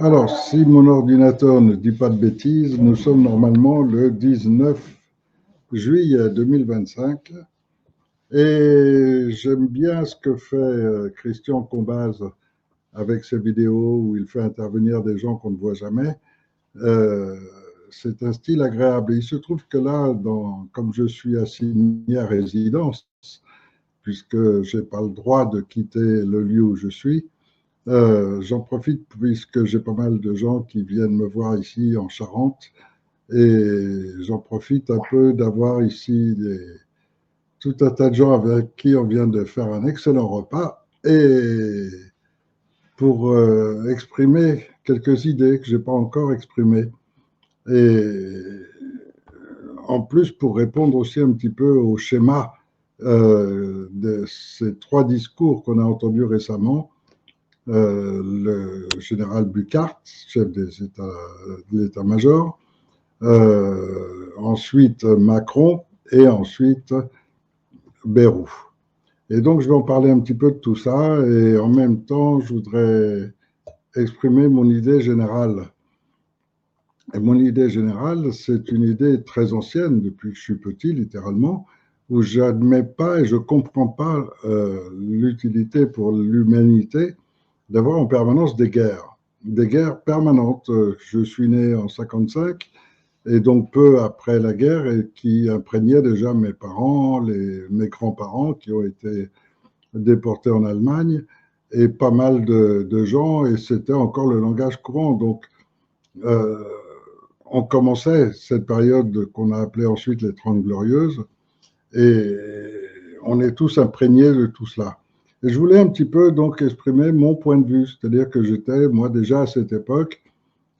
Alors, si mon ordinateur ne dit pas de bêtises, nous sommes normalement le 19 juillet 2025 et j'aime bien ce que fait Christian Combaz avec ses vidéos où il fait intervenir des gens qu'on ne voit jamais. Euh, c'est un style agréable. Et il se trouve que là, comme je suis assigné à résidence, puisque je n'ai pas le droit de quitter le lieu où je suis, j'en profite puisque j'ai pas mal de gens qui viennent me voir ici en Charente et j'en profite un peu d'avoir ici tout un tas de gens avec qui on vient de faire un excellent repas et pour exprimer quelques idées que je n'ai pas encore exprimées et en plus pour répondre aussi un petit peu au schéma de ces trois discours qu'on a entendus récemment. Le général Bucart, chef de l'état-major, ensuite Macron et ensuite Bayrou. Et donc, je vais en parler un petit peu de tout ça et en même temps, je voudrais exprimer mon idée générale. Et mon idée générale, c'est une idée très ancienne, depuis que je suis petit, littéralement, où j'admets pas et je comprends pas l'utilité pour l'humanité d'avoir en permanence des guerres permanentes. Je suis né en 55 et donc peu après la guerre et qui imprégnait déjà mes parents, mes grands-parents qui ont été déportés en Allemagne et pas mal de gens et c'était encore le langage courant. Donc euh, on commençait cette période qu'on a appelée ensuite les Trente Glorieuses et on est tous imprégnés de tout cela. Et je voulais un petit peu donc exprimer mon point de vue, c'est-à-dire que j'étais, moi déjà à cette époque,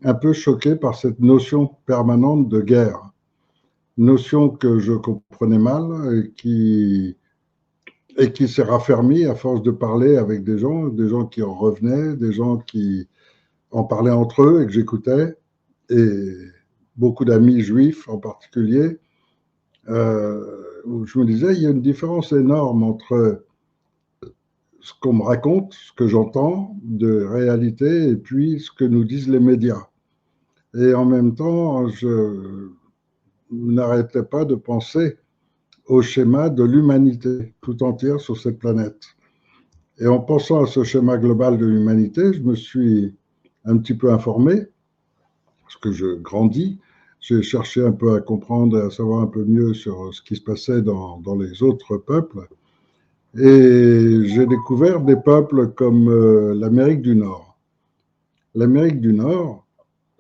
un peu choqué par cette notion permanente de guerre, notion que je comprenais mal et qui s'est raffermie à force de parler avec des gens qui en revenaient, des gens qui en parlaient entre eux et que j'écoutais, et beaucoup d'amis juifs en particulier, où je me disais, il y a une différence énorme entre ce qu'on me raconte, ce que j'entends de réalité, et puis ce que nous disent les médias. Et en même temps, je n'arrêtais pas de penser au schéma de l'humanité tout entière sur cette planète. Et en pensant à ce schéma global de l'humanité, je me suis un petit peu informé, parce que je grandis. J'ai cherché un peu à comprendre et à savoir un peu mieux sur ce qui se passait dans les autres peuples. Et j'ai découvert des peuples comme l'Amérique du Nord. L'Amérique du Nord,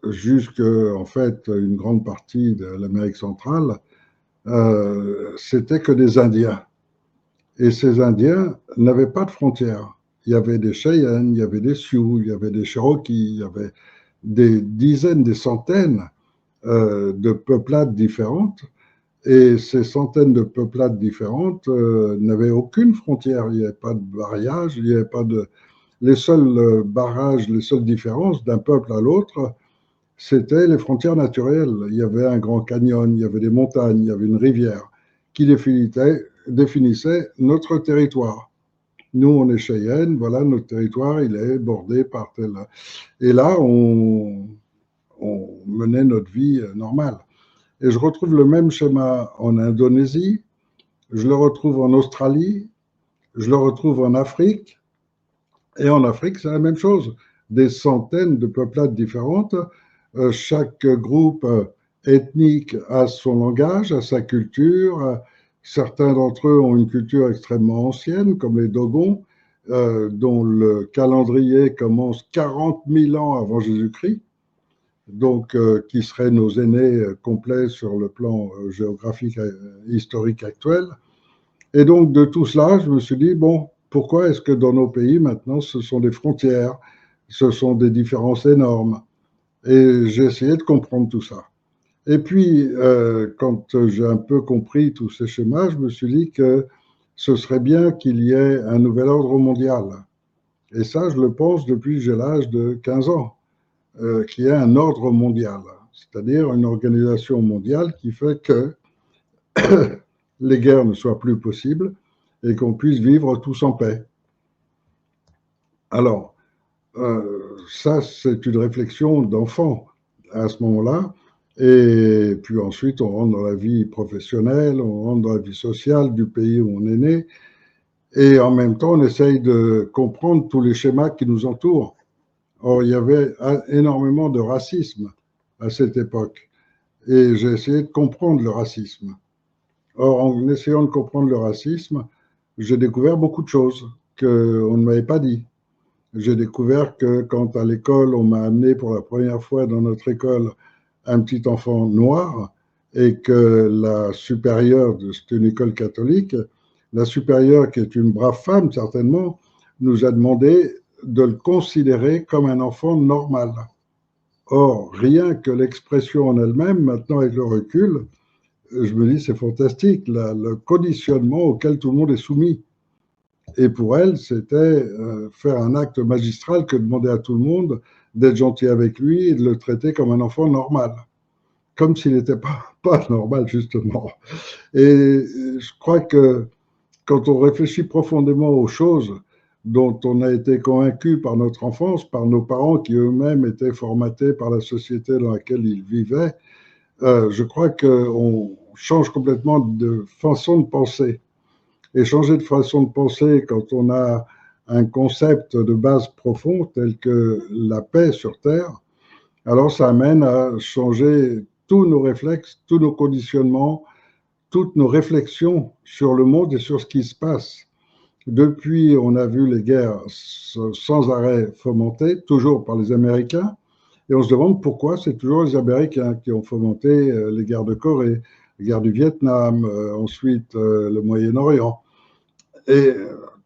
jusque en fait une grande partie de l'Amérique centrale, c'était que des Indiens. Et ces Indiens n'avaient pas de frontières. Il y avait des Cheyennes, il y avait des Sioux, il y avait des Cherokees, il y avait des dizaines, des centaines de peuplades différentes. Et ces centaines de peuplades différentes n'avaient aucune frontière. Il n'y avait pas de barrage, il n'y avait pas de. Les seuls barrages, les seules différences d'un peuple à l'autre, c'était les frontières naturelles. Il y avait un grand canyon, il y avait des montagnes, il y avait une rivière qui définissait notre territoire. Nous, on est Cheyenne, voilà, notre territoire, il est bordé par tel. Et là, on menait notre vie normale. Et je retrouve le même schéma en Indonésie, je le retrouve en Australie, je le retrouve en Afrique. Et en Afrique, c'est la même chose. Des centaines de peuplades différentes. Chaque groupe ethnique a son langage, a sa culture. Certains d'entre eux ont une culture extrêmement ancienne, comme les Dogons, dont le calendrier commence 40 000 ans avant Jésus-Christ, donc qui seraient nos aînés complets sur le plan géographique historique actuel. Et donc, de tout cela, je me suis dit, bon, pourquoi est-ce que dans nos pays, maintenant, ce sont des frontières, ce sont des différences énormes? Et j'ai essayé de comprendre tout ça. Et puis, quand j'ai un peu compris tous ces schémas, je me suis dit que ce serait bien qu'il y ait un nouvel ordre mondial. Et ça, je le pense depuis que j'ai l'âge de 15 ans, qu'il y ait un ordre mondial, c'est-à-dire une organisation mondiale qui fait que les guerres ne soient plus possibles et qu'on puisse vivre tous en paix. Alors, Ça, c'est une réflexion d'enfant à ce moment-là. Et puis ensuite, on rentre dans la vie professionnelle, on rentre dans la vie sociale du pays où on est né. Et en même temps, on essaye de comprendre tous les schémas qui nous entourent. Or, il y avait énormément de racisme à cette époque. Et j'ai essayé de comprendre le racisme. Or, en essayant de comprendre le racisme, j'ai découvert beaucoup de choses qu'on ne m'avait pas dit. J'ai découvert que quand à l'école, on m'a amené pour la première fois dans notre école un petit enfant noir et que la supérieure, c'était une école catholique, la supérieure, qui est une brave femme certainement, nous a demandé de le considérer comme un enfant normal. Or, rien que l'expression en elle-même, maintenant avec le recul, je me dis c'est fantastique, le conditionnement auquel tout le monde est soumis. Et pour elle, c'était faire un acte magistral que de demander à tout le monde d'être gentil avec lui et de le traiter comme un enfant normal, comme s'il n'était pas normal, justement. Et je crois que quand on réfléchit profondément aux choses dont on a été convaincu par notre enfance, par nos parents qui eux-mêmes étaient formatés par la société dans laquelle ils vivaient, je crois qu'on change complètement de façon de penser. Et changer de façon de penser quand on a un concept de base profond tel que la paix sur Terre, alors ça amène à changer tous nos réflexes, tous nos conditionnements, toutes nos réflexions sur le monde et sur ce qui se passe. Depuis, on a vu les guerres sans arrêt fomentées, toujours par les Américains, et on se demande pourquoi c'est toujours les Américains qui ont fomenté les guerres de Corée, les guerres du Vietnam, ensuite le Moyen-Orient. Et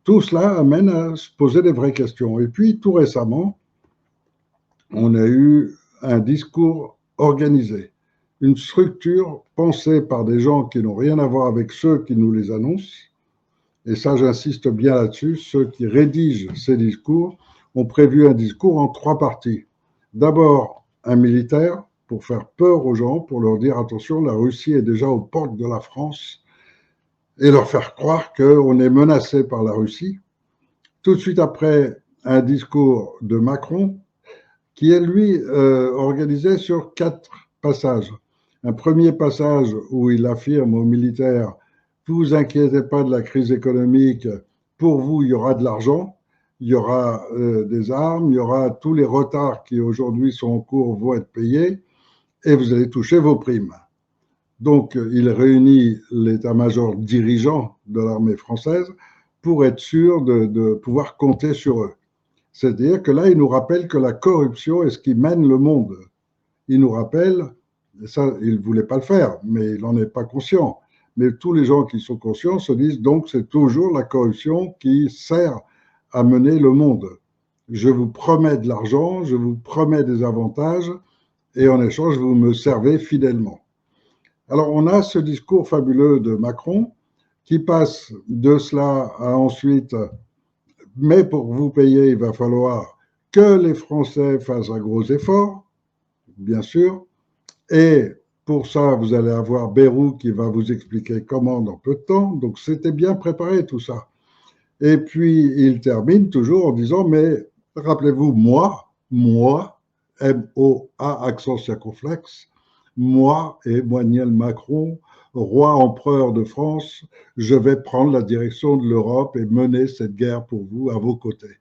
tout cela amène à se poser des vraies questions. Et puis, tout récemment, on a eu un discours organisé, une structure pensée par des gens qui n'ont rien à voir avec ceux qui nous les annoncent. Et ça, j'insiste bien là-dessus, ceux qui rédigent ces discours ont prévu un discours en 3 parties. D'abord, un militaire pour faire peur aux gens, pour leur dire attention, la Russie est déjà aux portes de la France, et leur faire croire qu'on est menacé par la Russie. Tout de suite après, un discours de Macron qui est, lui, organisé sur 4 passages. Un premier passage où il affirme aux militaires « Ne vous inquiétez pas de la crise économique, pour vous, il y aura de l'argent, il y aura des armes, il y aura tous les retards qui aujourd'hui sont en cours vont être payés et vous allez toucher vos primes ». Donc, il réunit l'état-major dirigeant de l'armée française pour être sûr de pouvoir compter sur eux. C'est-à-dire que là, il nous rappelle que la corruption est ce qui mène le monde. Il nous rappelle, et ça, il ne voulait pas le faire, mais il n'en est pas conscient. Mais tous les gens qui sont conscients se disent donc c'est toujours la corruption qui sert à mener le monde. Je vous promets de l'argent, je vous promets des avantages, et en échange, vous me servez fidèlement. Alors, on a ce discours fabuleux de Macron qui passe de cela à ensuite, mais pour vous payer, il va falloir que les Français fassent un gros effort, bien sûr, et pour ça, vous allez avoir Bayrou qui va vous expliquer comment dans peu de temps, donc c'était bien préparé tout ça. Et puis, il termine toujours en disant, mais rappelez-vous, moi, M-O-A, accent circonflexe, moi, Emmanuel Macron, roi empereur de France, je vais prendre la direction de l'Europe et mener cette guerre pour vous à vos côtés.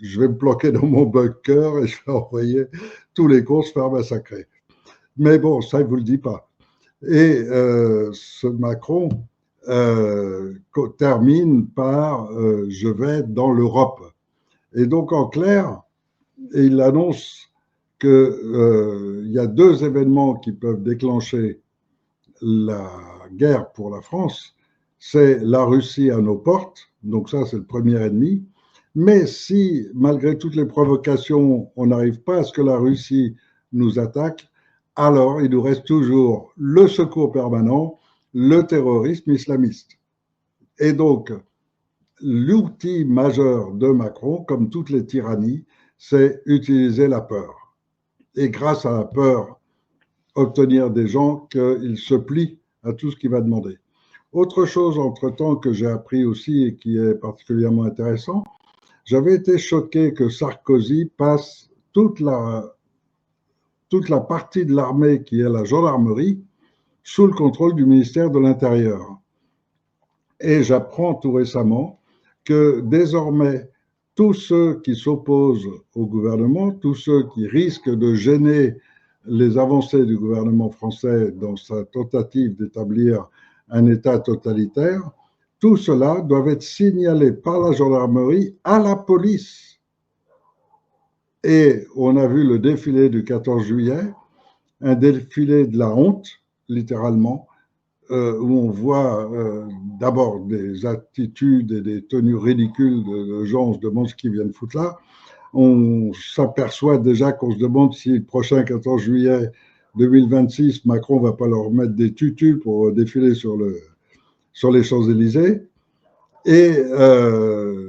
Je vais me planquer dans mon bunker et je vais envoyer tous les cons se faire massacrer. Mais bon, ça, il ne vous le dit pas. Et ce Macron termine par je vais dans l'Europe. Et donc, en clair, il annonce qu'il y a 2 événements qui peuvent déclencher la guerre pour la France. C'est la Russie à nos portes, donc ça c'est le premier ennemi. Mais si, malgré toutes les provocations, on n'arrive pas à ce que la Russie nous attaque, alors il nous reste toujours le secours permanent, le terrorisme islamiste. Et donc, l'outil majeur de Macron, comme toutes les tyrannies, c'est utiliser la peur. Et grâce à la peur, obtenir des gens qu'ils se plient à tout ce qu'il va demander. Autre chose, entre-temps, que j'ai appris aussi et qui est particulièrement intéressant, j'avais été choqué que Sarkozy passe toute la partie de l'armée qui est la gendarmerie sous le contrôle du ministère de l'Intérieur. Et j'apprends tout récemment que désormais, tous ceux qui s'opposent au gouvernement, tous ceux qui risquent de gêner les avancées du gouvernement français dans sa tentative d'établir un État totalitaire, tout cela doit être signalé par la gendarmerie à la police. Et on a vu le défilé du 14 juillet, un défilé de la honte, littéralement, où on voit d'abord des attitudes et des tenues ridicules de gens, on se demande ce qu'ils viennent foutre là. On s'aperçoit déjà qu'on se demande si le prochain 14 juillet 2026, Macron ne va pas leur mettre des tutus pour défiler sur les Champs-Élysées. Et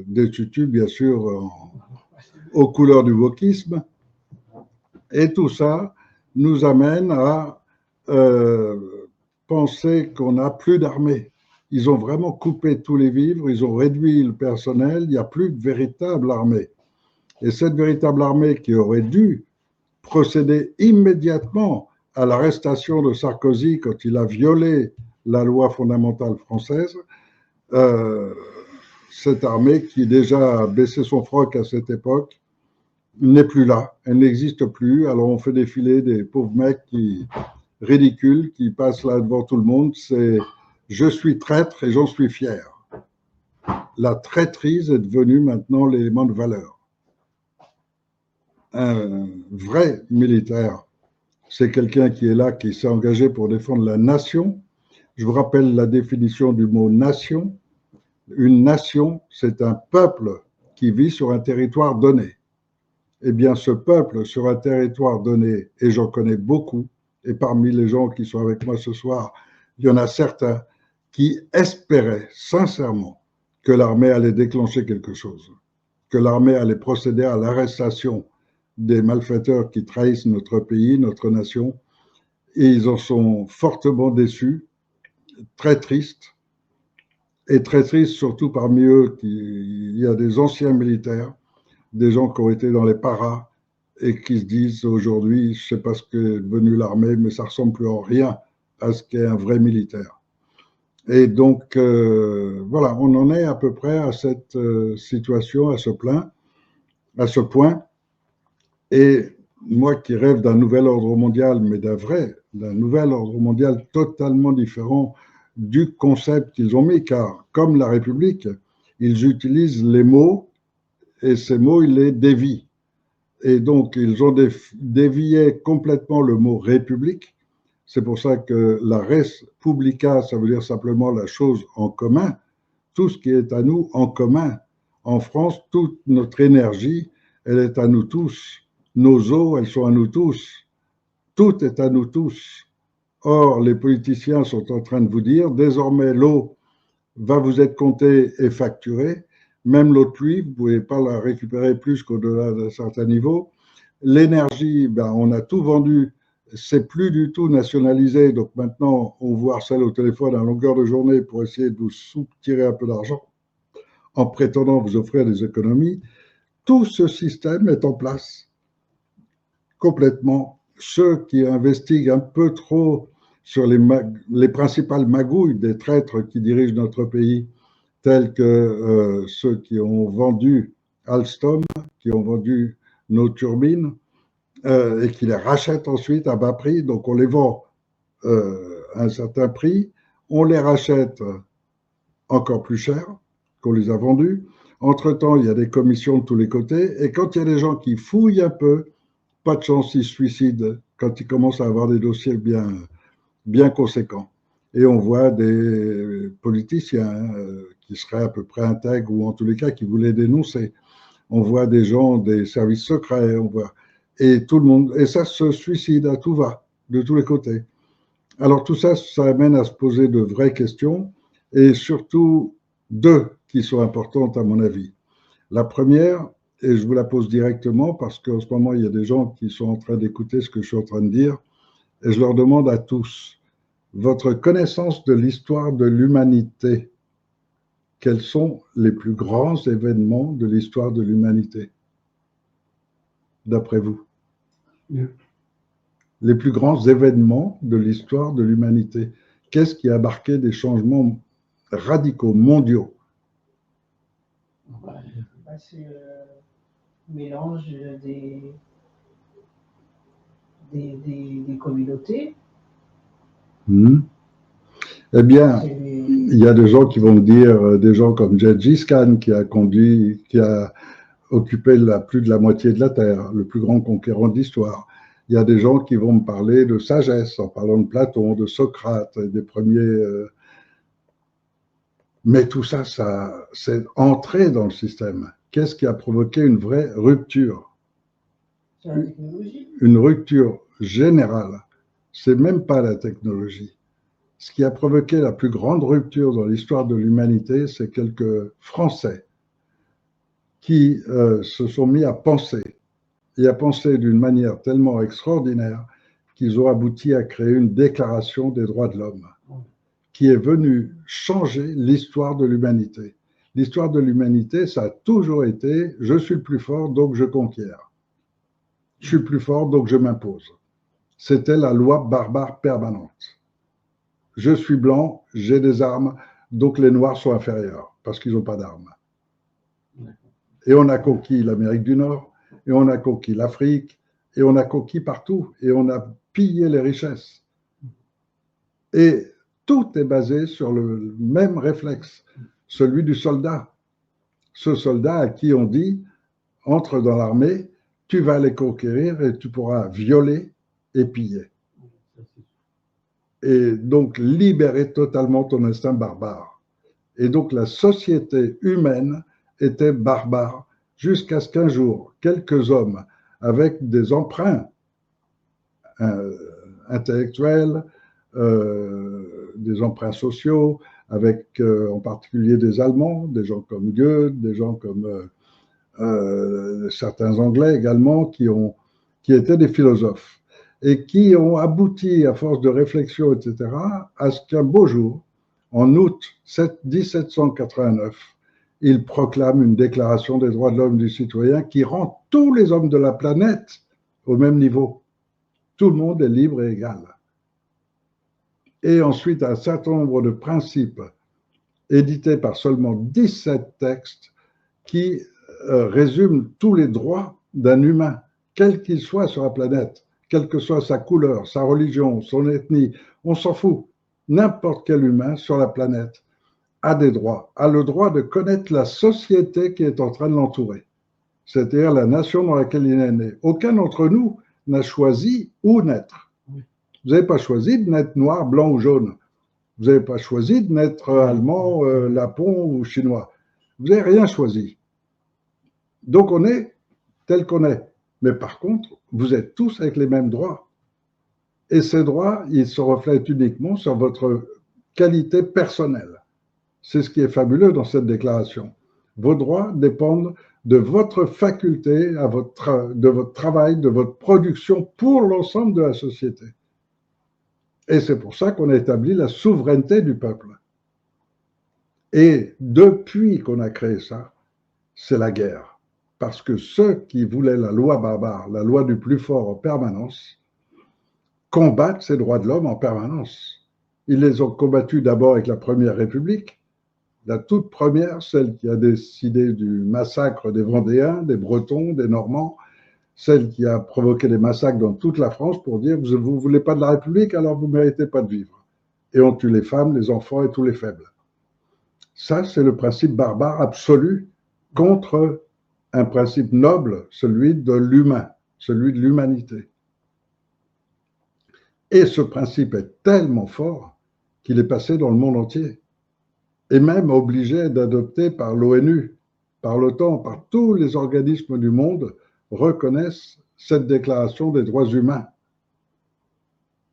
des tutus, bien sûr, aux couleurs du wokisme. Et tout ça nous amène à penser qu'on n'a plus d'armée. Ils ont vraiment coupé tous les vivres, ils ont réduit le personnel, il n'y a plus de véritable armée. Et cette véritable armée qui aurait dû procéder immédiatement à l'arrestation de Sarkozy quand il a violé la loi fondamentale française, cette armée qui déjà a baissé son froc à cette époque n'est plus là, elle n'existe plus. Alors on fait défiler des pauvres mecs ridicules qui passent là devant tout le monde. C'est « je suis traître et j'en suis fier ». La traîtrise est devenue maintenant l'élément de valeur. Un vrai militaire, c'est quelqu'un qui est là, qui s'est engagé pour défendre la nation. Je vous rappelle la définition du mot nation. Une nation, c'est un peuple qui vit sur un territoire donné. Eh bien, ce peuple sur un territoire donné, et j'en connais beaucoup, et parmi les gens qui sont avec moi ce soir, il y en a certains qui espéraient sincèrement que l'armée allait déclencher quelque chose, que l'armée allait procéder à l'arrestation des malfaiteurs qui trahissent notre pays, notre nation, et ils en sont fortement déçus, très tristes, et très tristes surtout parmi eux, il y a des anciens militaires, des gens qui ont été dans les paras et qui se disent aujourd'hui, je ne sais pas ce qu'est devenu l'armée, mais ça ne ressemble plus en rien à ce qu'est un vrai militaire. Et donc, voilà, on en est à peu près à cette situation, à ce point. Et moi qui rêve d'un nouvel ordre mondial, mais d'un nouvel ordre mondial totalement différent du concept qu'ils ont mis, car comme la République, ils utilisent les mots et ces mots, ils les dévient. Et donc, ils ont dévié complètement le mot république. C'est pour ça que la res publica, ça veut dire simplement la chose en commun, tout ce qui est à nous en commun. En France, toute notre énergie, elle est à nous tous. Nos eaux, elles sont à nous tous. Tout est à nous tous. Or, les politiciens sont en train de vous dire, désormais, l'eau va vous être comptée et facturée. Même l'eau de pluie, vous ne pouvez pas la récupérer plus qu'au-delà d'un certain niveau. L'énergie, ben, on a tout vendu, c'est plus du tout nationalisé. Donc maintenant, on vous harcèle au téléphone à longueur de journée pour essayer de vous soutirer un peu d'argent en prétendant vous offrir des économies. Tout ce système est en place complètement. Ceux qui investiguent un peu trop sur les principales magouilles des traîtres qui dirigent notre pays, tels que ceux qui ont vendu Alstom, qui ont vendu nos turbines, et qui les rachètent ensuite à bas prix. Donc on les vend à un certain prix, on les rachète encore plus cher qu'on les a vendus. Entre-temps, il y a des commissions de tous les côtés, et quand il y a des gens qui fouillent un peu, pas de chance, ils se suicident quand ils commencent à avoir des dossiers bien conséquents. Et on voit des politiciens qui seraient à peu près intègres, ou en tous les cas qui voulaient dénoncer. On voit des gens des services secrets, on voit, et tout le monde, et ça se suicide à tout va, de tous les côtés. Alors tout ça, ça amène à se poser de vraies questions, et surtout deux qui sont importantes à mon avis. La première, et je vous la pose directement parce qu'en ce moment, il y a des gens qui sont en train d'écouter ce que je suis en train de dire, et je leur demande à tous, votre connaissance de l'histoire de l'humanité, quels sont les plus grands événements de l'histoire de l'humanité, d'après vous? Les plus grands événements de l'histoire de l'humanité. Qu'est-ce qui a marqué des changements radicaux, mondiaux? C'est le mélange des communautés. Eh bien, il y a des gens qui vont dire, des gens comme Gengis Khan qui a occupé plus de la moitié de la Terre, le plus grand conquérant de l'histoire. Il y a des gens qui vont me parler de sagesse en parlant de Platon, de Socrate, des premiers. Mais tout ça, c'est entré dans le système. Qu'est-ce qui a provoqué une vraie rupture? C'est la technologie. Une rupture générale. C'est même pas la technologie. Ce qui a provoqué la plus grande rupture dans l'histoire de l'humanité, c'est quelques Français qui se sont mis à penser, et à penser d'une manière tellement extraordinaire qu'ils ont abouti à créer une déclaration des droits de l'homme qui est venue changer l'histoire de l'humanité. L'histoire de l'humanité, ça a toujours été « je suis le plus fort, donc je conquiers. Je suis le plus fort, donc je m'impose ». C'était la loi barbare permanente. Je suis blanc, j'ai des armes, donc les Noirs sont inférieurs parce qu'ils n'ont pas d'armes. Et on a conquis l'Amérique du Nord, et on a conquis l'Afrique, et on a conquis partout, et on a pillé les richesses. Et tout est basé sur le même réflexe, celui du soldat. Ce soldat à qui on dit, entre dans l'armée, tu vas les conquérir et tu pourras violer et piller. Et donc libérer totalement ton instinct barbare. Et donc la société humaine était barbare jusqu'à ce qu'un jour, quelques hommes avec des emprunts intellectuels, des emprunts sociaux, avec en particulier des Allemands, des gens comme Goethe, des gens comme certains Anglais également, qui étaient des philosophes et qui ont abouti, à force de réflexion, etc., à ce qu'un beau jour, en août 1789, ils proclament une déclaration des droits de l'homme et du citoyen qui rend tous les hommes de la planète au même niveau. Tout le monde est libre et égal. Et ensuite, un certain nombre de principes édités par seulement 17 textes qui résument tous les droits d'un humain, quel qu'il soit sur la planète, quelle que soit sa couleur, sa religion, son ethnie, on s'en fout. N'importe quel humain sur la planète a des droits, a le droit de connaître la société qui est en train de l'entourer, c'est-à-dire la nation dans laquelle il est né. Aucun d'entre nous n'a choisi où naître. Vous n'avez pas choisi de naître noir, blanc ou jaune. Vous n'avez pas choisi de naître allemand, lapon ou chinois. Vous n'avez rien choisi. Donc on est tel qu'on est. Mais par contre, vous êtes tous avec les mêmes droits. Et ces droits, ils se reflètent uniquement sur votre qualité personnelle. C'est ce qui est fabuleux dans cette déclaration. Vos droits dépendent de votre faculté, de votre travail, de votre production pour l'ensemble de la société. Et c'est pour ça qu'on a établi la souveraineté du peuple. Et depuis qu'on a créé ça, c'est la guerre. Parce que ceux qui voulaient la loi barbare, la loi du plus fort en permanence, combattent ces droits de l'homme en permanence. Ils les ont combattus d'abord avec la Première République, la toute première, celle qui a décidé du massacre des Vendéens, des Bretons, des Normands, celle qui a provoqué des massacres dans toute la France pour dire « vous ne voulez pas de la République, alors vous ne méritez pas de vivre ». Et on tue les femmes, les enfants et tous les faibles. Ça, c'est le principe barbare absolu contre un principe noble, celui de l'humain, celui de l'humanité. Et ce principe est tellement fort qu'il est passé dans le monde entier, et même obligé d'adopter par l'ONU, par l'OTAN, par tous les organismes du monde, reconnaissent cette déclaration des droits humains.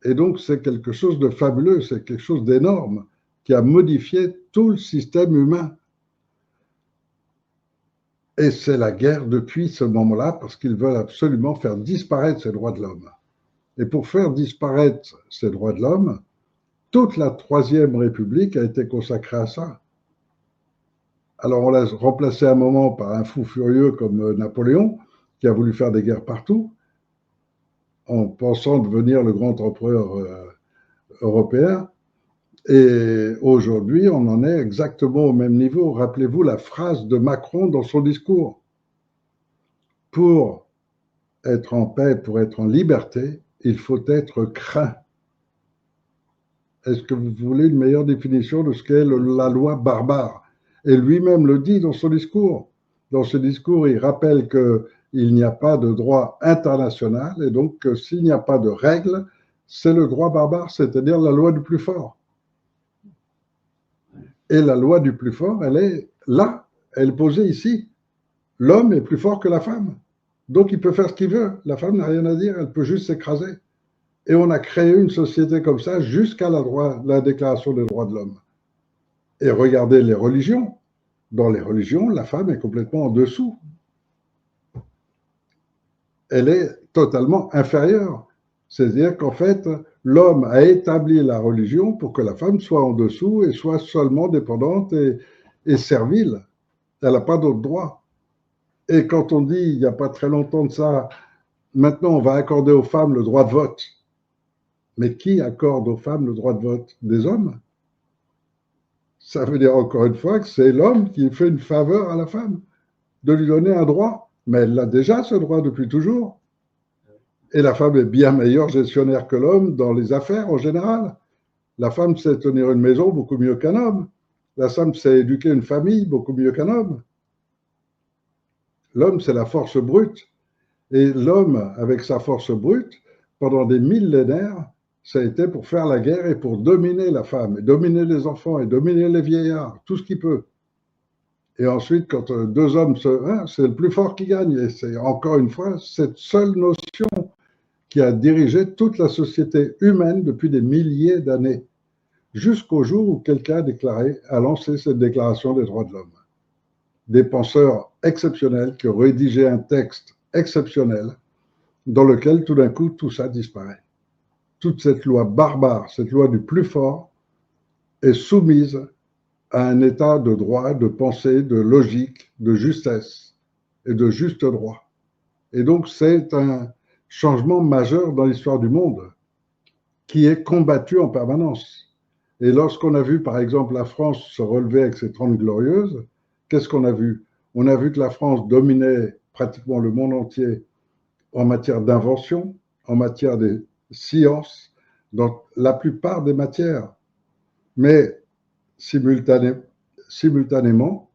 Et donc, c'est quelque chose de fabuleux, c'est quelque chose d'énorme qui a modifié tout le système humain. Et c'est la guerre depuis ce moment-là parce qu'ils veulent absolument faire disparaître ces droits de l'homme. Et pour faire disparaître ces droits de l'homme, toute la Troisième République a été consacrée à ça. Alors on l'a remplacé à un moment par un fou furieux comme Napoléon, qui a voulu faire des guerres partout, en pensant devenir le grand empereur européen. Et aujourd'hui, on en est exactement au même niveau. Rappelez-vous la phrase de Macron dans son discours. Pour être en paix, pour être en liberté, il faut être craint. Est-ce que vous voulez une meilleure définition de ce qu'est la loi barbare? Et lui-même le dit dans son discours. Dans ce discours, il rappelle qu'il n'y a pas de droit international et donc s'il n'y a pas de règles, c'est le droit barbare, c'est-à-dire la loi du plus fort. Et la loi du plus fort, elle est là, elle est posée ici. L'homme est plus fort que la femme. Donc il peut faire ce qu'il veut. La femme n'a rien à dire, elle peut juste s'écraser. Et on a créé une société comme ça jusqu'à la Déclaration des droits de l'homme. Et regardez les religions. Dans les religions, la femme est complètement en dessous. Elle est totalement inférieure. C'est-à-dire qu'en fait, l'homme a établi la religion pour que la femme soit en dessous et soit seulement dépendante et servile. Elle n'a pas d'autre droit. Et quand on dit, il n'y a pas très longtemps de ça, maintenant on va accorder aux femmes le droit de vote. Mais qui accorde aux femmes le droit de vote? Des hommes. Ça veut dire encore une fois que c'est l'homme qui fait une faveur à la femme, de lui donner un droit. Mais elle a déjà ce droit depuis toujours. Et la femme est bien meilleure gestionnaire que l'homme dans les affaires en général. La femme sait tenir une maison beaucoup mieux qu'un homme. La femme sait éduquer une famille beaucoup mieux qu'un homme. L'homme, c'est la force brute. Et l'homme, avec sa force brute, pendant des millénaires, ça a été pour faire la guerre et pour dominer la femme, et dominer les enfants, et dominer les vieillards, tout ce qu'il peut. Et ensuite, quand deux hommes c'est le plus fort qui gagne. Et c'est encore une fois cette seule notion qui a dirigé toute la société humaine depuis des milliers d'années, jusqu'au jour où quelqu'un a lancé cette déclaration des droits de l'homme. Des penseurs exceptionnels qui ont rédigé un texte exceptionnel dans lequel tout d'un coup tout ça disparaît. Toute cette loi barbare, cette loi du plus fort, est soumise à un état de droit, de pensée, de logique, de justesse et de juste droit. Et donc c'est un changement majeur dans l'histoire du monde qui est combattu en permanence. Et lorsqu'on a vu par exemple la France se relever avec ses 30 glorieuses, qu'est-ce qu'on a vu? On a vu que la France dominait pratiquement le monde entier en matière d'invention, en matière de sciences, dans la plupart des matières. Mais simultanément,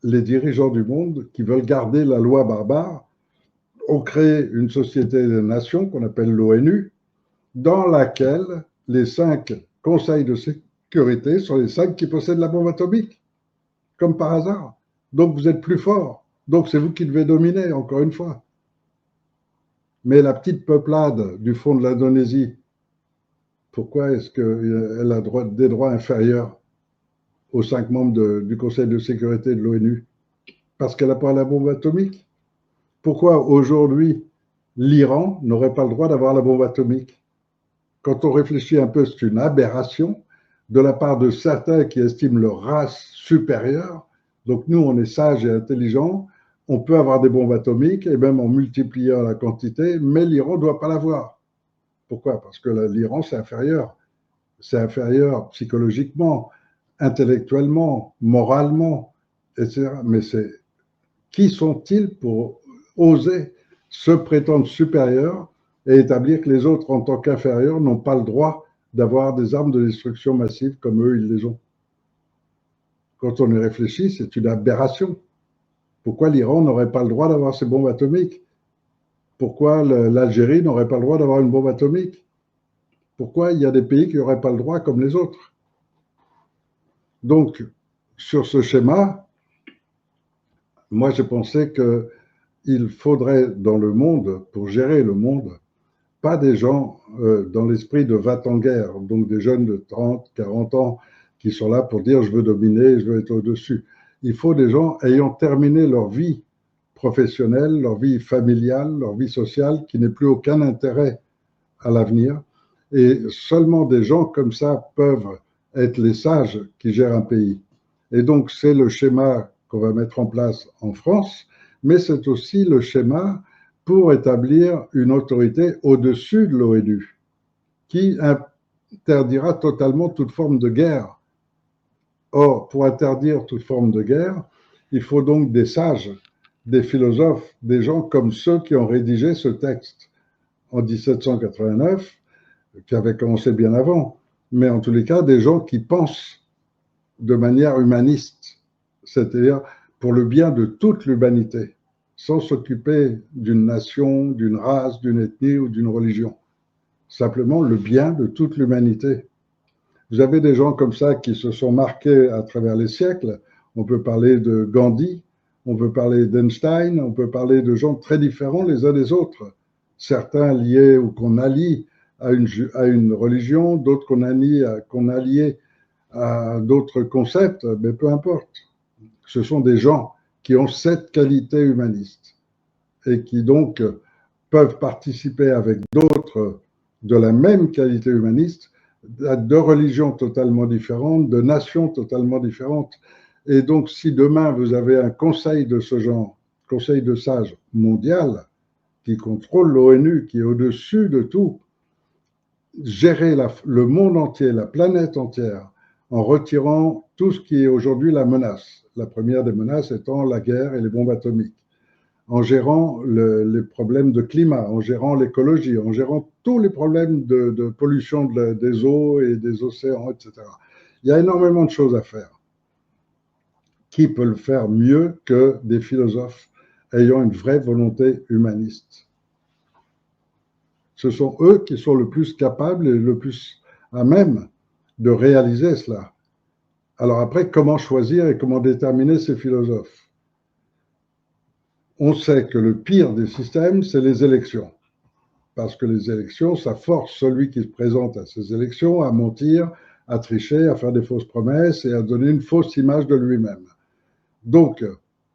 les dirigeants du monde qui veulent garder la loi barbare ont créé une société des nations qu'on appelle l'ONU, dans laquelle les 5 conseils de sécurité sont les 5 qui possèdent la bombe atomique, comme par hasard. Donc vous êtes plus fort. Donc c'est vous qui devez dominer, encore une fois. Mais la petite peuplade du fond de l'Indonésie, pourquoi est-ce qu'elle a des droits inférieurs aux 5 membres du Conseil de sécurité de l'ONU? Parce qu'elle n'a pas la bombe atomique. Pourquoi aujourd'hui l'Iran n'aurait pas le droit d'avoir la bombe atomique? Quand on réfléchit un peu, c'est une aberration de la part de certains qui estiment leur race supérieure. Donc nous, on est sages et intelligents, on peut avoir des bombes atomiques, et même en multipliant la quantité, mais l'Iran ne doit pas l'avoir. Pourquoi? Parce que l'Iran, c'est inférieur. C'est inférieur psychologiquement, intellectuellement, moralement, etc. Mais qui sont-ils pour oser se prétendre supérieurs et établir que les autres, en tant qu'inférieurs, n'ont pas le droit d'avoir des armes de destruction massive comme eux, ils les ont? Quand on y réfléchit, c'est une aberration. Pourquoi l'Iran n'aurait pas le droit d'avoir ses bombes atomiques? Pourquoi l'Algérie n'aurait pas le droit d'avoir une bombe atomique? Pourquoi il y a des pays qui n'auraient pas le droit comme les autres? Donc, sur ce schéma, moi j'ai pensé qu'il faudrait dans le monde, pour gérer le monde, pas des gens dans l'esprit de va-t-en-guerre, donc des jeunes de 30, 40 ans qui sont là pour dire je veux dominer, je veux être au-dessus. Il faut des gens ayant terminé leur vie professionnelle, leur vie familiale, leur vie sociale, qui n'aient plus aucun intérêt à l'avenir. Et seulement des gens comme ça peuvent être les sages qui gèrent un pays. Et donc, c'est le schéma qu'on va mettre en place en France, mais c'est aussi le schéma pour établir une autorité au-dessus de l'ONU, qui interdira totalement toute forme de guerre. Or, pour interdire toute forme de guerre, il faut donc des sages, des philosophes, des gens comme ceux qui ont rédigé ce texte en 1789, qui avait commencé bien avant, mais en tous les cas, des gens qui pensent de manière humaniste, c'est-à-dire pour le bien de toute l'humanité, sans s'occuper d'une nation, d'une race, d'une ethnie ou d'une religion. Simplement le bien de toute l'humanité. Vous avez des gens comme ça qui se sont marqués à travers les siècles. On peut parler de Gandhi, on peut parler d'Einstein, on peut parler de gens très différents les uns des autres. Certains liés ou qu'on allie à une religion, d'autres qu'on allie à d'autres concepts, mais peu importe. Ce sont des gens qui ont cette qualité humaniste et qui donc peuvent participer avec d'autres de la même qualité humaniste à deux religions totalement différentes, de nations totalement différentes. Et donc, si demain vous avez un conseil de ce genre, conseil de sages mondial, qui contrôle l'ONU, qui est au-dessus de tout, gérer le monde entier, la planète entière, en retirant tout ce qui est aujourd'hui la menace. La première des menaces étant la guerre et les bombes atomiques, en gérant les problèmes de climat, en gérant l'écologie, en gérant tous les problèmes de pollution des eaux et des océans, etc. Il y a énormément de choses à faire. Qui peut le faire mieux que des philosophes ayant une vraie volonté humaniste? Ce sont eux qui sont le plus capables et le plus à même de réaliser cela. Alors après, comment choisir et comment déterminer ces philosophes? On sait que le pire des systèmes, c'est les élections. Parce que les élections, ça force celui qui se présente à ces élections à mentir, à tricher, à faire des fausses promesses et à donner une fausse image de lui-même. Donc,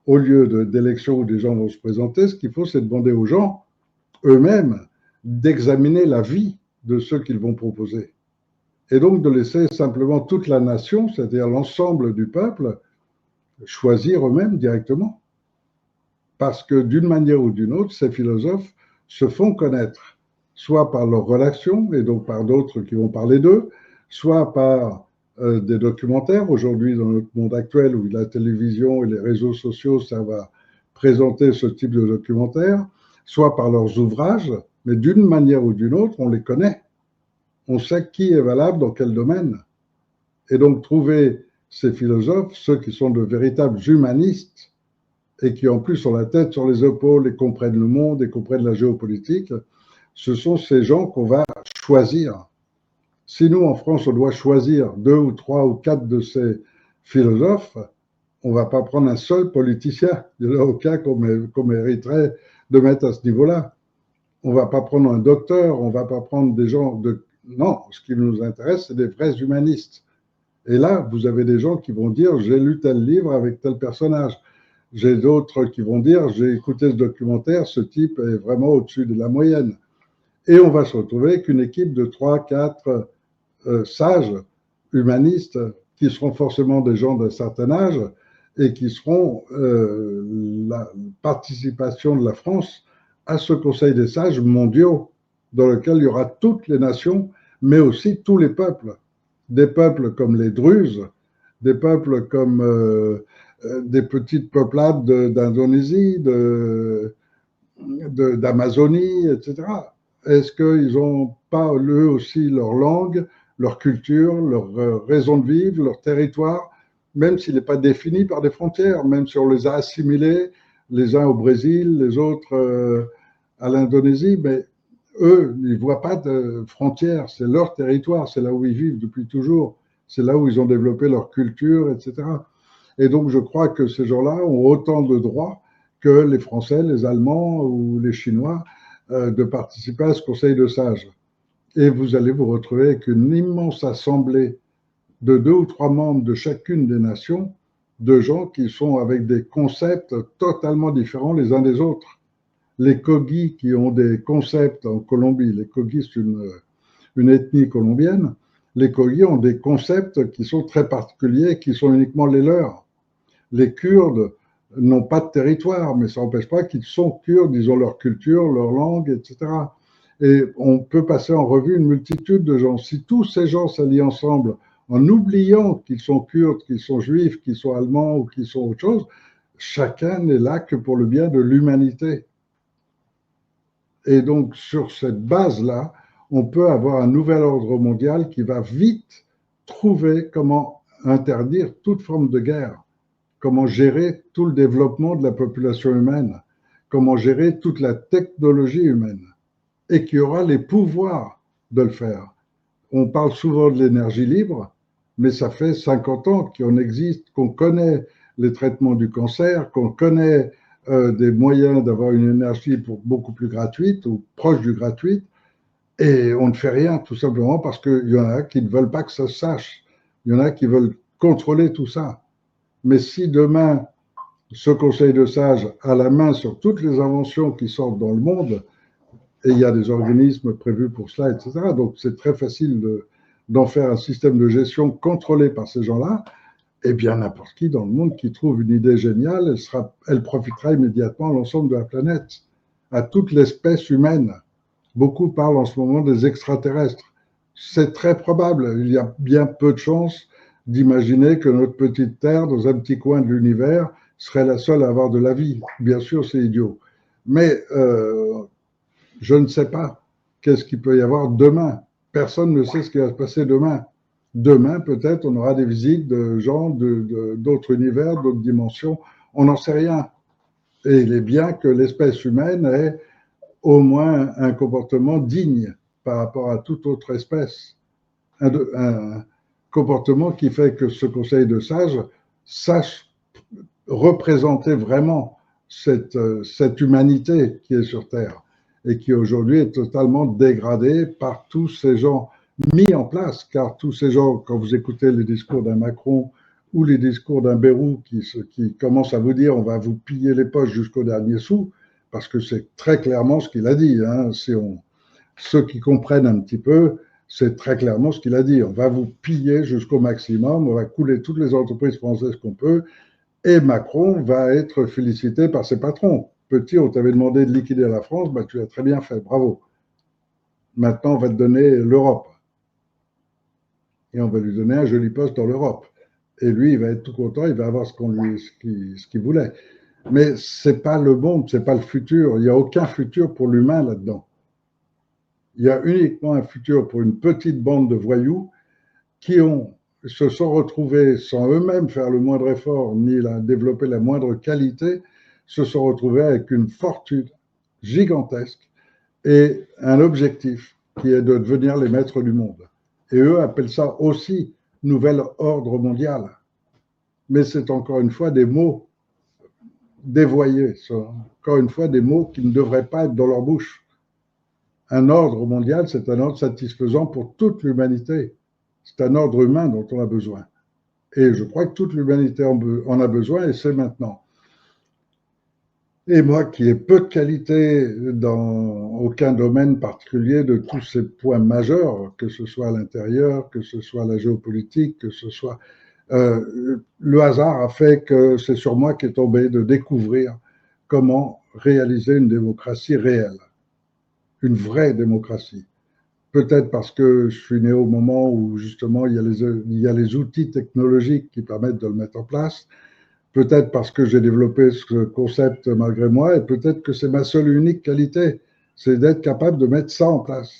au lieu d'élections où des gens vont se présenter, ce qu'il faut, c'est demander aux gens eux-mêmes d'examiner la vie de ceux qu'ils vont proposer. Et donc de laisser simplement toute la nation, c'est-à-dire l'ensemble du peuple, choisir eux-mêmes directement. Parce que d'une manière ou d'une autre, ces philosophes se font connaître, soit par leurs relations, et donc par d'autres qui vont parler d'eux, soit par des documentaires. Aujourd'hui, dans notre monde actuel, où la télévision et les réseaux sociaux servent à présenter ce type de documentaires, soit par leurs ouvrages, mais d'une manière ou d'une autre, on les connaît. On sait qui est valable dans quel domaine. Et donc, trouver ces philosophes, ceux qui sont de véritables humanistes, et qui en plus ont la tête sur les épaules et comprennent le monde et comprennent la géopolitique, ce sont ces gens qu'on va choisir. Si nous, en France, on doit choisir 2 ou 3 ou 4 de ces philosophes, on ne va pas prendre un seul politicien. Il n'y en a aucun qu'on mériterait de mettre à ce niveau-là. On ne va pas prendre un docteur, on ne va pas prendre des gens de... Non, ce qui nous intéresse, c'est des vrais humanistes. Et là, vous avez des gens qui vont dire, j'ai lu tel livre avec tel personnage. J'ai d'autres qui vont dire, j'ai écouté ce documentaire, ce type est vraiment au-dessus de la moyenne. Et on va se retrouver avec une équipe de 3, 4 sages humanistes qui seront forcément des gens d'un certain âge et qui seront la participation de la France à ce Conseil des sages mondiaux dans lequel il y aura toutes les nations, mais aussi tous les peuples. Des peuples comme les Druzes, des peuples comme des petites peuplades d'Indonésie, d'Amazonie, etc. Est-ce qu'ils n'ont pas, eux aussi, leur langue, leur culture, leur raison de vivre, leur territoire, même s'il n'est pas défini par des frontières, même si on les a assimilés, les uns au Brésil, les autres à l'Indonésie, mais eux, ils ne voient pas de frontières, c'est leur territoire, c'est là où ils vivent depuis toujours, c'est là où ils ont développé leur culture, etc. Et donc, je crois que ces gens-là ont autant de droits que les Français, les Allemands ou les Chinois de participer à ce Conseil de sages. Et vous allez vous retrouver avec une immense assemblée de 2 ou 3 membres de chacune des nations, de gens qui sont avec des concepts totalement différents les uns des autres. Les Kogis qui ont des concepts en Colombie, les Kogis c'est une ethnie colombienne, les Kogi ont des concepts qui sont très particuliers, qui sont uniquement les leurs. Les Kurdes n'ont pas de territoire, mais ça n'empêche pas qu'ils sont Kurdes, ils ont leur culture, leur langue, etc. Et on peut passer en revue une multitude de gens. Si tous ces gens s'allient ensemble, en oubliant qu'ils sont Kurdes, qu'ils sont juifs, qu'ils sont allemands ou qu'ils sont autre chose, chacun n'est là que pour le bien de l'humanité. Et donc, sur cette base-là, on peut avoir un nouvel ordre mondial qui va vite trouver comment interdire toute forme de guerre, comment gérer tout le développement de la population humaine, comment gérer toute la technologie humaine, et qui aura les pouvoirs de le faire. On parle souvent de l'énergie libre, mais ça fait 50 ans qu'on existe, qu'on connaît les traitements du cancer, qu'on connaît des moyens d'avoir une énergie beaucoup plus gratuite ou proche du gratuit, et on ne fait rien tout simplement parce qu'il y en a qui ne veulent pas que ça se sache. Il y en a qui veulent contrôler tout ça. Mais si demain, ce conseil de sages a la main sur toutes les inventions qui sortent dans le monde, et il y a des organismes prévus pour cela, etc., donc c'est très facile d'en faire un système de gestion contrôlé par ces gens-là, et bien n'importe qui dans le monde qui trouve une idée géniale, elle profitera immédiatement à l'ensemble de la planète, à toute l'espèce humaine. Beaucoup parlent en ce moment des extraterrestres. C'est très probable. Il y a bien peu de chances d'imaginer que notre petite Terre, dans un petit coin de l'univers, serait la seule à avoir de la vie. Bien sûr, c'est idiot. Mais je ne sais pas qu'est-ce qu'il peut y avoir demain. Personne ne sait ce qui va se passer demain. Demain, peut-être, on aura des visites de gens d'autres univers, d'autres dimensions. On n'en sait rien. Et il est bien que l'espèce humaine ait au moins un comportement digne par rapport à toute autre espèce. Un comportement qui fait que ce conseil de sages sache représenter vraiment cette humanité qui est sur Terre et qui aujourd'hui est totalement dégradée par tous ces gens mis en place, car tous ces gens, quand vous écoutez les discours d'un Macron ou les discours d'un Bayrou qui commence à vous dire on va vous piller les poches jusqu'au dernier sou, parce que c'est très clairement ce qu'il a dit. Hein. Ceux qui comprennent un petit peu, c'est très clairement ce qu'il a dit. On va vous piller jusqu'au maximum, on va couler toutes les entreprises françaises qu'on peut, et Macron va être félicité par ses patrons. Petit, on t'avait demandé de liquider la France, bah, tu l'as très bien fait, bravo. Maintenant, on va te donner l'Europe. Et on va lui donner un joli poste dans l'Europe. Et lui, il va être tout content, il va avoir ce qu'il voulait. Mais ce n'est pas le monde, ce n'est pas le futur. Il n'y a aucun futur pour l'humain là-dedans. Il y a uniquement un futur pour une petite bande de voyous qui se sont retrouvés sans eux-mêmes faire le moindre effort ni développer la moindre qualité, se sont retrouvés avec une fortune gigantesque et un objectif qui est de devenir les maîtres du monde. Et eux appellent ça aussi nouvel ordre mondial. Mais c'est encore une fois des mots dévoyés, encore une fois des mots qui ne devraient pas être dans leur bouche. Un ordre mondial, c'est un ordre satisfaisant pour toute l'humanité. C'est un ordre humain dont on a besoin. Et je crois que toute l'humanité en a besoin et c'est maintenant. Et moi qui ai peu de qualité dans aucun domaine particulier de tous ces points majeurs, que ce soit à l'intérieur, que ce soit la géopolitique, que ce soit... le hasard a fait que c'est sur moi qu'est tombé de découvrir comment réaliser une démocratie réelle, une vraie démocratie. Peut-être parce que je suis né au moment où justement il y a les outils technologiques qui permettent de le mettre en place. Peut-être parce que j'ai développé ce concept malgré moi, et peut-être que c'est ma seule et unique qualité, c'est d'être capable de mettre ça en place.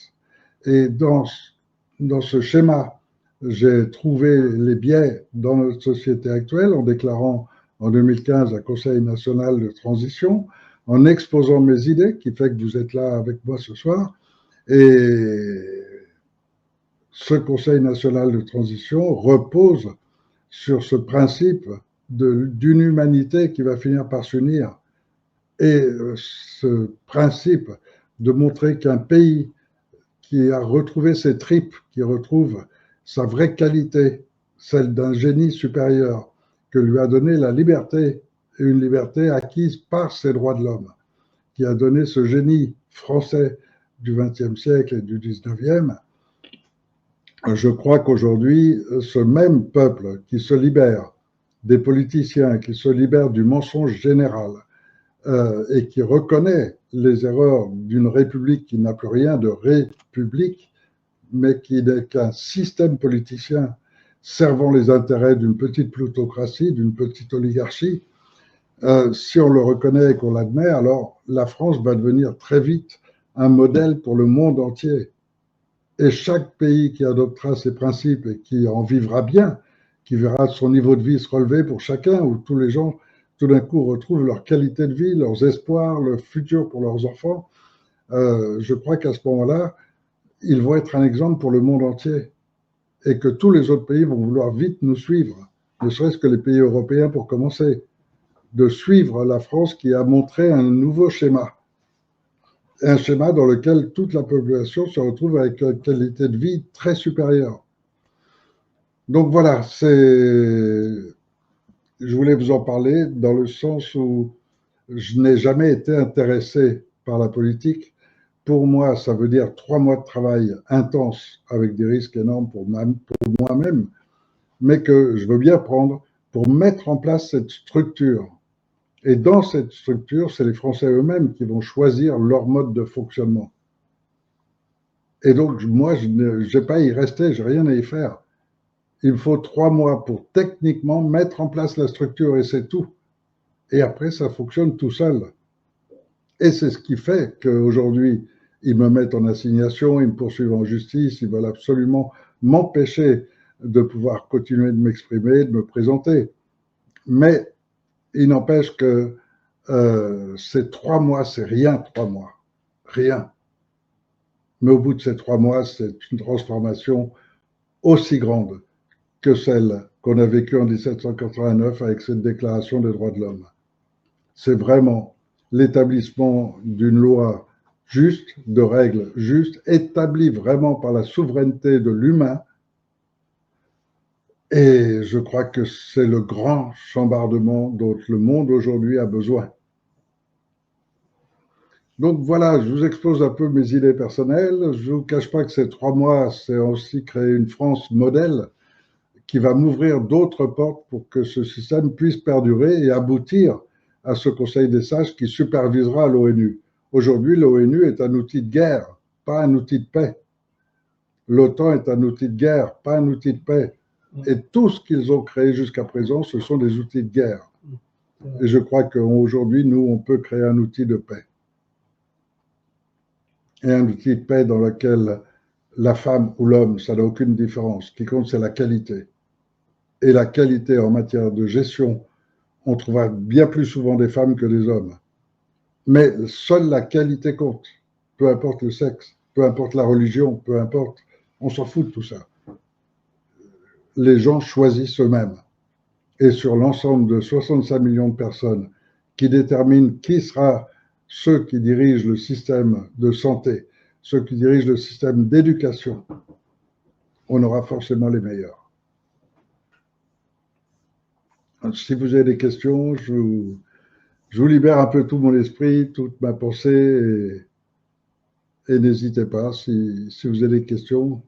Et dans ce schéma, j'ai trouvé les biais dans notre société actuelle en déclarant en 2015 un Conseil national de transition, en exposant mes idées, qui fait que vous êtes là avec moi ce soir. Et ce Conseil national de transition repose sur ce principe d'une humanité qui va finir par s'unir. Et ce principe de montrer qu'un pays qui a retrouvé ses tripes, qui retrouve sa vraie qualité, celle d'un génie supérieur, que lui a donné la liberté, et une liberté acquise par ses droits de l'homme, qui a donné ce génie français du XXe siècle et du XIXe, je crois qu'aujourd'hui, ce même peuple qui se libère des politiciens, qui se libère du mensonge général et qui reconnaît les erreurs d'une république qui n'a plus rien de république, mais qui n'est qu'un système politicien servant les intérêts d'une petite plutocratie, d'une petite oligarchie, si on le reconnaît et qu'on l'admet, alors la France va devenir très vite un modèle pour le monde entier. Et chaque pays qui adoptera ces principes et qui en vivra bien, qui verra son niveau de vie se relever pour chacun, où tous les gens, tout d'un coup, retrouvent leur qualité de vie, leurs espoirs, le futur pour leurs enfants, je crois qu'à ce moment-là, ils vont être un exemple pour le monde entier. Et que tous les autres pays vont vouloir vite nous suivre, ne serait-ce que les pays européens pour commencer, de suivre la France qui a montré un nouveau schéma. Un schéma dans lequel toute la population se retrouve avec une qualité de vie très supérieure. Donc voilà, je voulais vous en parler dans le sens où je n'ai jamais été intéressé par la politique. Pour moi, ça veut dire 3 mois de travail intense avec des risques énormes pour moi-même, mais que je veux bien prendre pour mettre en place cette structure. Et dans cette structure, c'est les Français eux-mêmes qui vont choisir leur mode de fonctionnement. Et donc, moi, je n'ai pas à y rester, je n'ai rien à y faire. Il me faut 3 mois pour techniquement mettre en place la structure et c'est tout. Et après, ça fonctionne tout seul. Et c'est ce qui fait qu'aujourd'hui, ils me mettent en assignation, ils me poursuivent en justice, ils veulent absolument m'empêcher de pouvoir continuer de m'exprimer, de me présenter. Mais il n'empêche que ces 3 mois, c'est rien, 3 mois. Rien. Mais au bout de ces 3 mois, c'est une transformation aussi grande que celle qu'on a vécue en 1789 avec cette déclaration des droits de l'homme. C'est vraiment l'établissement d'une loi juste, de règles justes, établies vraiment par la souveraineté de l'humain. Et je crois que c'est le grand chambardement dont le monde aujourd'hui a besoin. Donc voilà, je vous expose un peu mes idées personnelles. Je ne vous cache pas que ces 3 mois, c'est aussi créer une France modèle qui va m'ouvrir d'autres portes pour que ce système puisse perdurer et aboutir à ce Conseil des sages qui supervisera l'ONU. Aujourd'hui, l'ONU est un outil de guerre, pas un outil de paix. L'OTAN est un outil de guerre, pas un outil de paix. Et tout ce qu'ils ont créé jusqu'à présent, ce sont des outils de guerre. Et je crois qu'aujourd'hui, nous, on peut créer un outil de paix. Et un outil de paix dans lequel la femme ou l'homme, ça n'a aucune différence. Ce qui compte, c'est la qualité. Et la qualité en matière de gestion, on trouvera bien plus souvent des femmes que des hommes. Mais seule la qualité compte. Peu importe le sexe, peu importe la religion, peu importe. On s'en fout de tout ça. Les gens choisissent eux-mêmes. Et sur l'ensemble de 65 millions de personnes qui déterminent qui sera ceux qui dirigent le système de santé, ceux qui dirigent le système d'éducation, on aura forcément les meilleurs. Si vous avez des questions, je vous libère un peu tout mon esprit, toute ma pensée, et n'hésitez pas si vous avez des questions.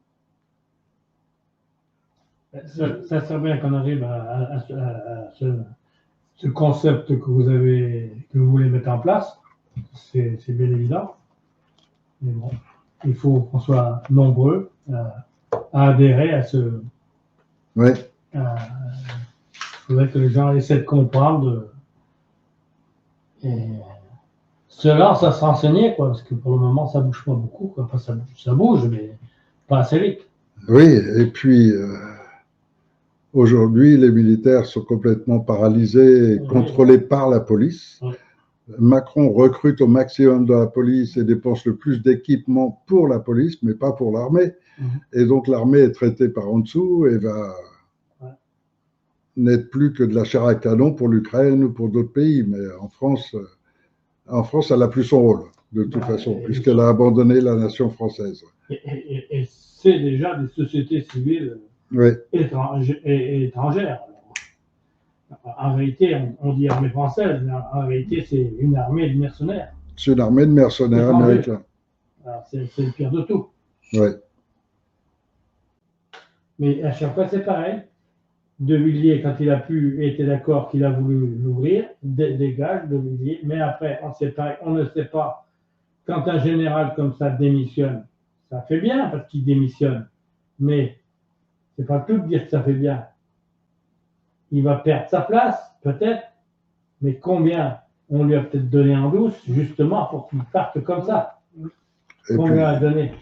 Ça serait bien qu'on arrive à ce concept que vous voulez mettre en place. C'est bien évident. Mais bon, il faut qu'on soit nombreux à adhérer à ce. Oui. Il faudrait que les gens essaient de comprendre et se lancent à se renseigner, quoi, parce que pour le moment, ça ne bouge pas beaucoup. Quoi. Enfin, ça bouge, mais pas assez vite. Oui, et puis aujourd'hui, les militaires sont complètement paralysés et contrôlés par la police. Oui. Macron recrute au maximum de la police et dépense le plus d'équipement pour la police, mais pas pour l'armée. Et donc l'armée est traitée par en dessous et va n'être plus que de la chair à canon pour l'Ukraine ou pour d'autres pays. Mais en France, elle n'a plus son rôle, de toute façon, puisqu'elle a abandonné la nation française. Et c'est déjà des sociétés civiles étrangères. En réalité, on dit armée française, mais en réalité, c'est une armée de mercenaires. C'est une armée de mercenaires américains. C'est le pire de tout. Oui. Mais à chaque fois, c'est pareil. De Villiers, quand il a pu et était d'accord qu'il a voulu l'ouvrir, dégage de Villiers. Mais après, on ne sait pas. Quand un général comme ça démissionne, ça fait bien parce qu'il démissionne. Mais c'est pas tout de dire que ça fait bien. Il va perdre sa place, peut-être. Mais combien on lui a peut-être donné en douce, justement, pour qu'il parte comme ça? Et Combien a donné?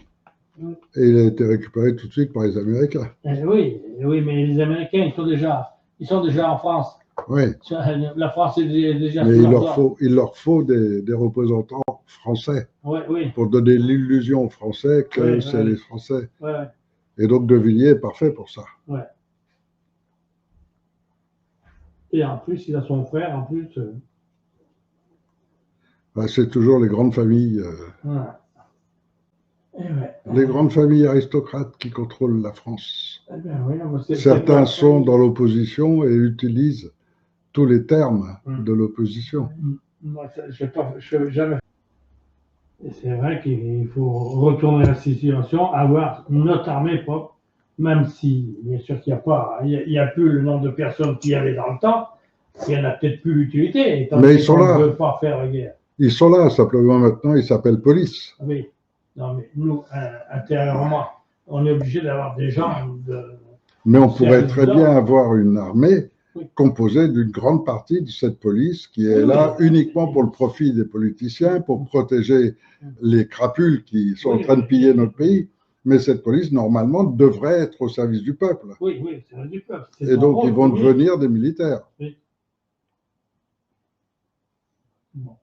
Et il a été récupéré tout de suite par les Américains. Oui, mais les Américains, ils sont déjà en France. Oui. La France est déjà Mais sous il leur faut des représentants français oui. pour donner l'illusion aux Français que c'est les Français. Ouais. Et donc De Villiers est parfait pour ça. Ouais. Et en plus, il a son frère, en plus. C'est toujours les grandes familles. Les grandes familles aristocrates qui contrôlent la France. Certains sont dans l'opposition et utilisent tous les termes de l'opposition. Moi, je ne jamais. C'est vrai qu'il faut retourner la situation, avoir notre armée propre, même si, bien sûr qu'il n'y a plus le nombre de personnes qu'il y avait dans le temps, il n'y en a peut-être plus l'utilité. Mais ils sont là. On ne veut pas faire la guerre. Ils sont là, simplement maintenant, ils s'appellent police. Oui. Non, mais nous, intérieurement, on est obligé d'avoir des gens Mais on pourrait très bien avoir une armée composée d'une grande partie de cette police qui est là uniquement pour le profit des politiciens, pour protéger les crapules qui sont en train de piller notre pays. Mais cette police, normalement, devrait être au service du peuple. Oui, c'est du peuple. Et donc, ils vont devenir des militaires. Oui. Bon.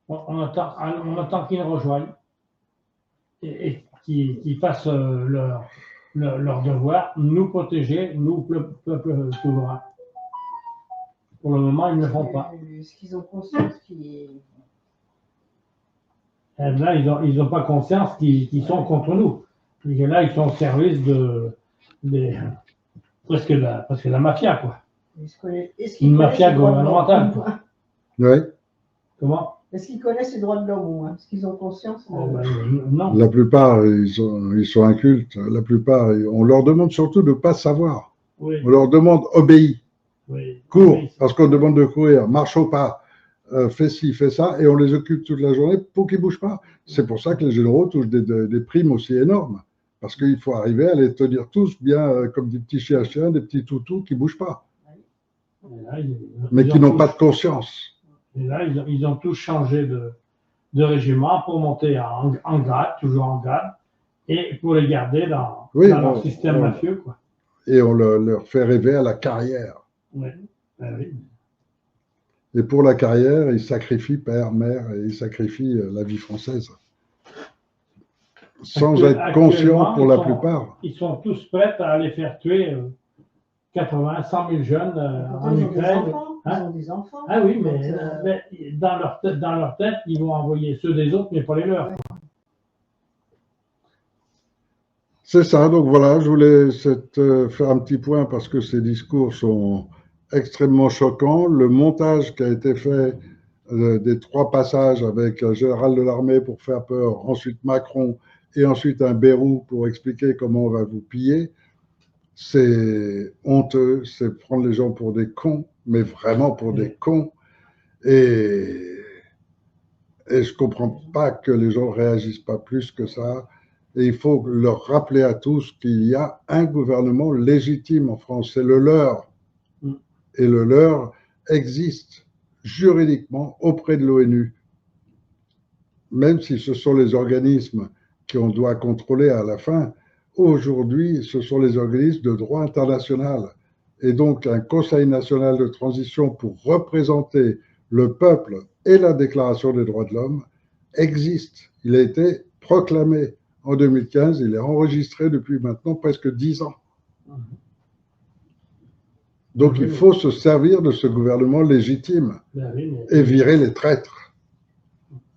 On attend qu'ils nous rejoignent et qu'ils fassent leur devoir, nous protéger, nous, le peuple souverain. Pour le moment, ils ne le font pas. Est-ce qu'ils ont conscience qu'ils... Là, ils n'ont pas conscience qu'ils sont contre nous. Et là, ils sont au service presque la mafia, quoi. Une mafia gouvernementale. Oui. Comment? Est-ce qu'ils connaissent les droits de l'homme? Est-ce qu'ils ont conscience? Non. La plupart, ils sont incultes. La plupart, on leur demande surtout de ne pas savoir. Oui. On leur demande obéis. Oui. Cours, parce qu'on demande de courir, marche au pas, fais ci, fais ça, et on les occupe toute la journée pour qu'ils ne bougent pas. C'est pour ça que les généraux touchent des primes aussi énormes. Parce qu'il faut arriver à les tenir tous bien comme des petits chiens, des petits toutous qui ne bougent pas. Mais qui n'ont pas de conscience. Et là, ils ont tous changé de régiment pour monter en grade, toujours en grade, et pour les garder dans leur système mafieux, quoi. Et on leur fait rêver à la carrière. Oui. Oui. Et pour la carrière, ils sacrifient père, mère, et ils sacrifient la vie française. Sans être conscients pour la plupart. Ils sont tous prêts à les faire tuer 80, 100 000 jeunes en Ukraine. Ils ont des enfants. Ah oui, mais dans leur tête, ils vont envoyer ceux des autres, mais pas les leurs. C'est ça, donc voilà, je voulais faire un petit point parce que ces discours sont extrêmement choquants. Le montage qui a été fait des 3 passages avec un général de l'armée pour faire peur, ensuite Macron et ensuite un Bayrou pour expliquer comment on va vous piller, c'est honteux, c'est prendre les gens pour des cons, mais vraiment pour des cons. Et je ne comprends pas que les gens ne réagissent pas plus que ça. Et il faut leur rappeler à tous qu'il y a un gouvernement légitime en France, c'est le leur. Et le leur existe juridiquement auprès de l'ONU. Même si ce sont les organismes qu'on doit contrôler à la fin, aujourd'hui, ce sont les organismes de droit international. Et donc, un Conseil national de transition pour représenter le peuple et la Déclaration des droits de l'homme existe. Il a été proclamé en 2015, il est enregistré depuis maintenant presque 10 ans. Donc, il faut se servir de ce gouvernement légitime et virer les traîtres.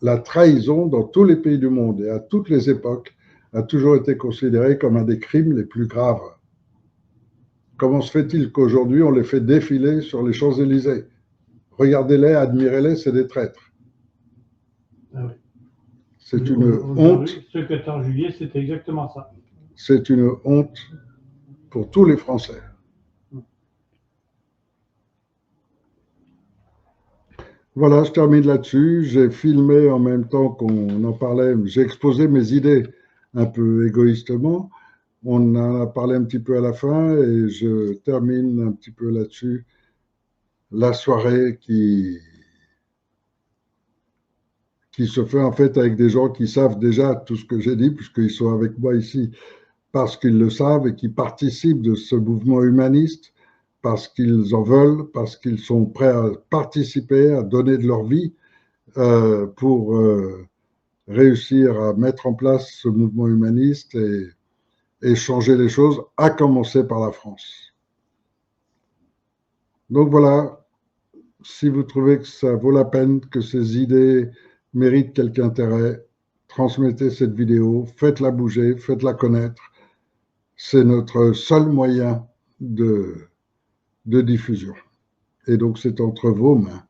La trahison dans tous les pays du monde et à toutes les époques a toujours été considérée comme un des crimes les plus graves. Comment se fait-il qu'aujourd'hui on les fait défiler sur les Champs-Élysées? Regardez-les, admirez-les, c'est des traîtres. Ah oui. C'est une honte. Ce 14 juillet, c'était exactement ça. C'est une honte pour tous les Français. Voilà, je termine là-dessus. J'ai filmé en même temps qu'on en parlait. J'ai exposé mes idées un peu égoïstement. On en a parlé un petit peu à la fin et je termine un petit peu là-dessus la soirée qui se fait en fait avec des gens qui savent déjà tout ce que j'ai dit, puisqu'ils sont avec moi ici parce qu'ils le savent et qui participent de ce mouvement humaniste, parce qu'ils en veulent, parce qu'ils sont prêts à participer, à donner de leur vie pour réussir à mettre en place ce mouvement humaniste et changer les choses, à commencer par la France. Donc voilà, si vous trouvez que ça vaut la peine, que ces idées méritent quelque intérêt, transmettez cette vidéo, faites-la bouger, faites-la connaître. C'est notre seul moyen de diffusion. Et donc c'est entre vos mains.